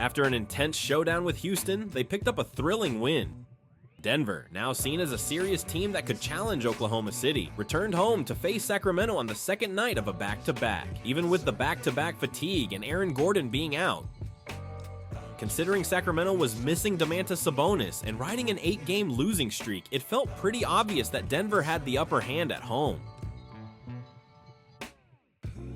After an intense showdown with Houston, they picked up a thrilling win. Denver, now seen as a serious team that could challenge Oklahoma City, returned home to face Sacramento on the second night of a back-to-back, even with the back-to-back fatigue and Aaron Gordon being out. Considering Sacramento was missing Domantas Sabonis and riding an 8-game losing streak, it felt pretty obvious that Denver had the upper hand at home.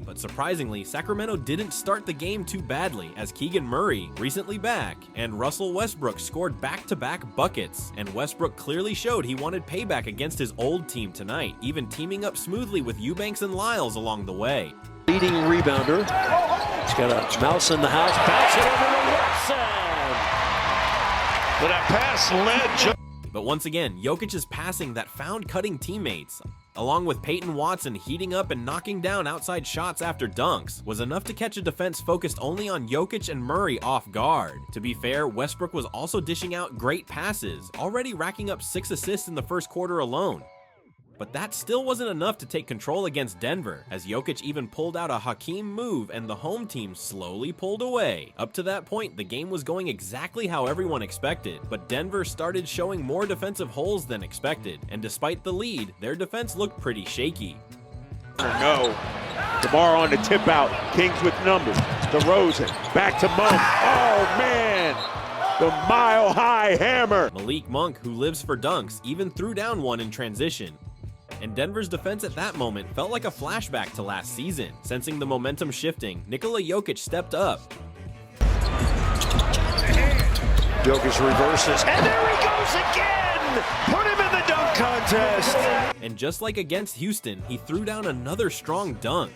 But surprisingly, Sacramento didn't start the game too badly, as Keegan Murray, recently back, and Russell Westbrook scored back-to-back buckets, and Westbrook clearly showed he wanted payback against his old team tonight, even teaming up smoothly with Eubanks and Lyles along the way. Leading rebounder. He's got a mouse in the house. Bounce it over to Watson. But that pass led. But once again, Jokic's passing that found cutting teammates, along with Peyton Watson heating up and knocking down outside shots after dunks, was enough to catch a defense focused only on Jokic and Murray off guard. To be fair, Westbrook was also dishing out great passes, already racking up 6 assists in the first quarter alone. But that still wasn't enough to take control against Denver, as Jokic even pulled out a Hakeem move and the home team slowly pulled away. Up to that point, the game was going exactly how everyone expected, but Denver started showing more defensive holes than expected, and despite the lead, their defense looked pretty shaky. No. DeMar on the tip out. Kings with numbers. DeRozan back to Monk. Oh, man. The mile-high hammer. Malik Monk, who lives for dunks, even threw down one in transition. And Denver's defense at that moment felt like a flashback to last season. Sensing the momentum shifting, Nikola Jokic stepped up. Jokic reverses, And there he goes again! Put him in the dunk contest! And just like against Houston, he threw down another strong dunk.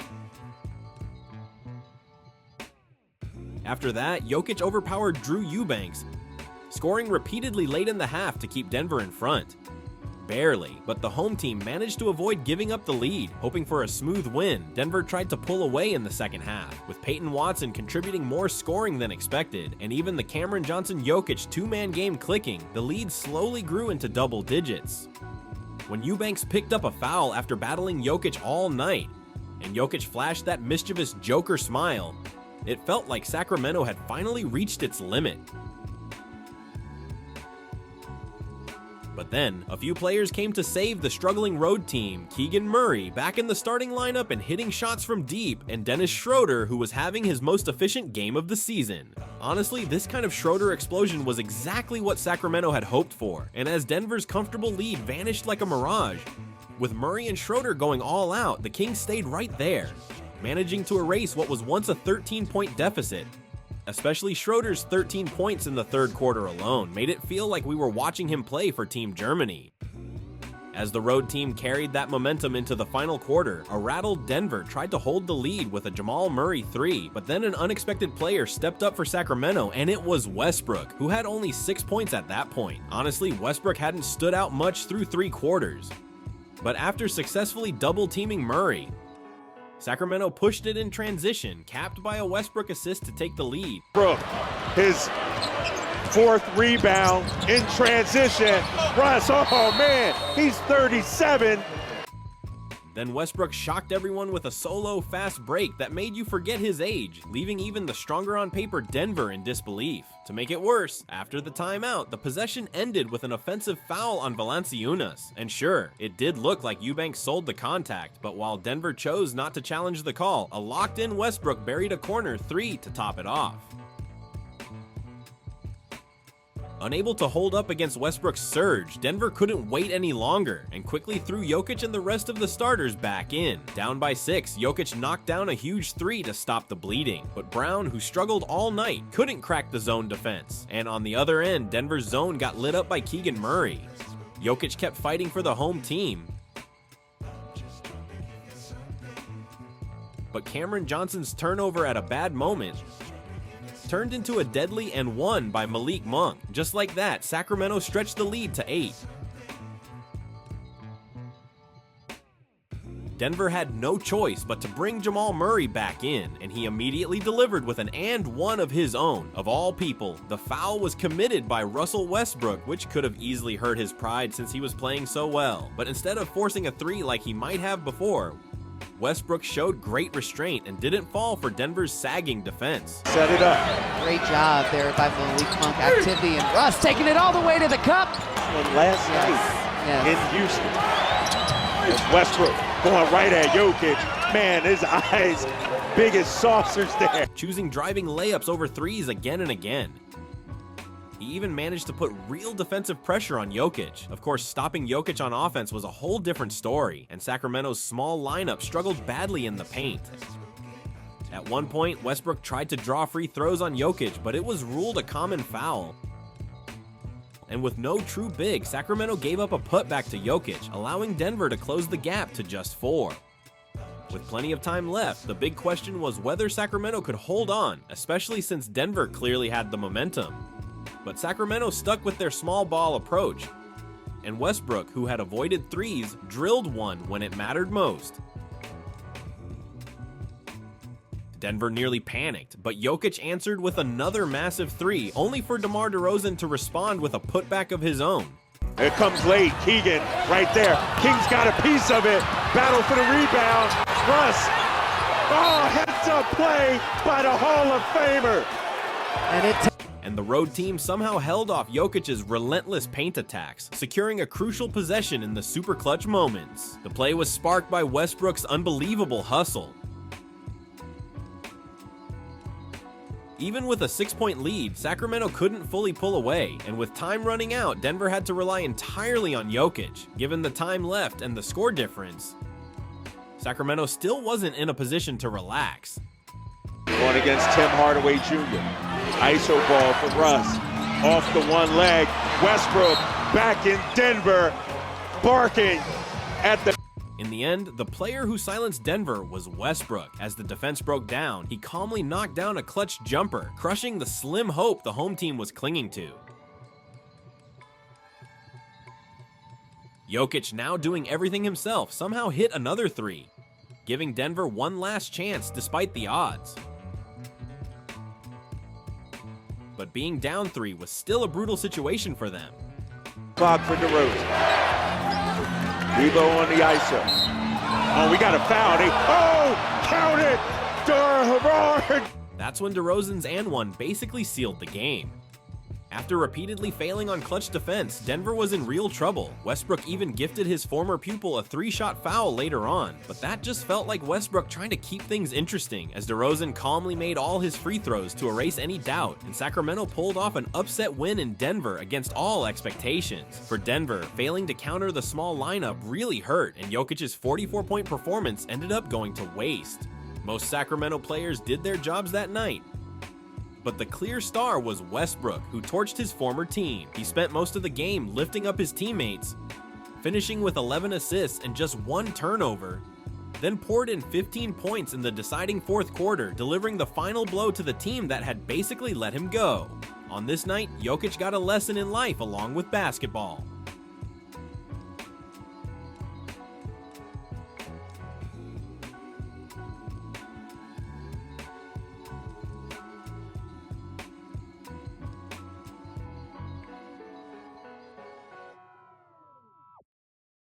After that, Jokic overpowered Drew Eubanks, scoring repeatedly late in the half to keep Denver in front. Barely, but the home team managed to avoid giving up the lead. Hoping for a smooth win, Denver tried to pull away in the second half, with Peyton Watson contributing more scoring than expected, and even the Cameron Johnson-Jokic two-man game clicking, the lead slowly grew into double digits. When Eubanks picked up a foul after battling Jokic all night, and Jokic flashed that mischievous Joker smile, it felt like Sacramento had finally reached its limit. But then, a few players came to save the struggling road team. Keegan Murray, back in the starting lineup and hitting shots from deep, and Dennis Schroeder, who was having his most efficient game of the season. Honestly, this kind of Schroeder explosion was exactly what Sacramento had hoped for, and as Denver's comfortable lead vanished like a mirage, with Murray and Schroeder going all out, the Kings stayed right there, managing to erase what was once a 13-point deficit. Especially Schroeder's 13 points in the third quarter alone made it feel like we were watching him play for Team Germany. As the road team carried that momentum into the final quarter, a rattled Denver tried to hold the lead with a Jamal Murray 3, but then an unexpected player stepped up for Sacramento, and it was Westbrook, who had only 6 points at that point. Honestly, Westbrook hadn't stood out much through 3 quarters. But after successfully double-teaming Murray, Sacramento pushed it in transition, capped by a Westbrook assist to take the lead. Brooke, his 4th rebound in transition. Russ, oh man, he's 37. Then Westbrook shocked everyone with a solo fast break that made you forget his age, leaving even the stronger on paper Denver in disbelief. To make it worse, after the timeout, the possession ended with an offensive foul on Valanciunas. And sure, it did look like Eubanks sold the contact, but while Denver chose not to challenge the call, a locked-in Westbrook buried a corner 3 to top it off. Unable to hold up against Westbrook's surge, Denver couldn't wait any longer and quickly threw Jokic and the rest of the starters back in. Down by 6, Jokic knocked down a huge 3 to stop the bleeding, but Brown, who struggled all night, couldn't crack the zone defense. And on the other end, Denver's zone got lit up by Keegan Murray. Jokic kept fighting for the home team, but Cameron Johnson's turnover at a bad moment turned into a deadly and one by Malik Monk. Just like that, Sacramento stretched the lead to 8. Denver had no choice but to bring Jamal Murray back in, and he immediately delivered with an and one of his own. Of all people, the foul was committed by Russell Westbrook, which could have easily hurt his pride since he was playing so well. But instead of forcing a 3 like he might have before, Westbrook showed great restraint and didn't fall for Denver's sagging defense. Set it up. Great job there by Malik Monk. Activity, and Russ taking it all the way to the cup. One last night in Houston. It's Westbrook going right at Jokic. Man, his eyes big as saucers there. Choosing driving layups over threes again and again. He even managed to put real defensive pressure on Jokic. Of course, stopping Jokic on offense was a whole different story, and Sacramento's small lineup struggled badly in the paint. At one point, Westbrook tried to draw free throws on Jokic, but it was ruled a common foul. And with no true big, Sacramento gave up a putback to Jokic, allowing Denver to close the gap to just 4. With plenty of time left, the big question was whether Sacramento could hold on, especially since Denver clearly had the momentum. But Sacramento stuck with their small ball approach, and Westbrook, who had avoided threes, drilled one when it mattered most. Denver nearly panicked, but Jokic answered with another massive three, only for DeMar DeRozan to respond with a putback of his own. It comes late, Keegan right there. King's got a piece of it. Battle for the rebound. Russ. Oh, heads-up play by the Hall of Famer. And the road team somehow held off Jokic's relentless paint attacks, securing a crucial possession in the super clutch moments. The play was sparked by Westbrook's unbelievable hustle. Even with a 6-point lead, Sacramento couldn't fully pull away, and with time running out, Denver had to rely entirely on Jokic. Given the time left and the score difference, Sacramento still wasn't in a position to relax. Going against Tim Hardaway Jr. ISO ball for Russ. Off the one leg. Westbrook back in Denver, barking at the... In the end, the player who silenced Denver was Westbrook. As the defense broke down, he calmly knocked down a clutch jumper, crushing the slim hope the home team was clinging to. Jokic, now doing everything himself, somehow hit another three, giving Denver one last chance despite the odds. But being down 3 was still a brutal situation for them. Clock for DeRozan. Debo on the ISO. Oh, we got a foul. Count it! Gerard! That's when DeRozan's and one basically sealed the game. After repeatedly failing on clutch defense, Denver was in real trouble. Westbrook even gifted his former pupil a 3-shot foul later on, but that just felt like Westbrook trying to keep things interesting, as DeRozan calmly made all his free throws to erase any doubt, and Sacramento pulled off an upset win in Denver against all expectations. For Denver, failing to counter the small lineup really hurt, and Jokic's 44-point performance ended up going to waste. Most Sacramento players did their jobs that night, but the clear star was Westbrook, who torched his former team. He spent most of the game lifting up his teammates, finishing with 11 assists and just 1 turnover, then poured in 15 points in the deciding fourth quarter, delivering the final blow to the team that had basically let him go. On this night, Jokic got a lesson in life along with basketball.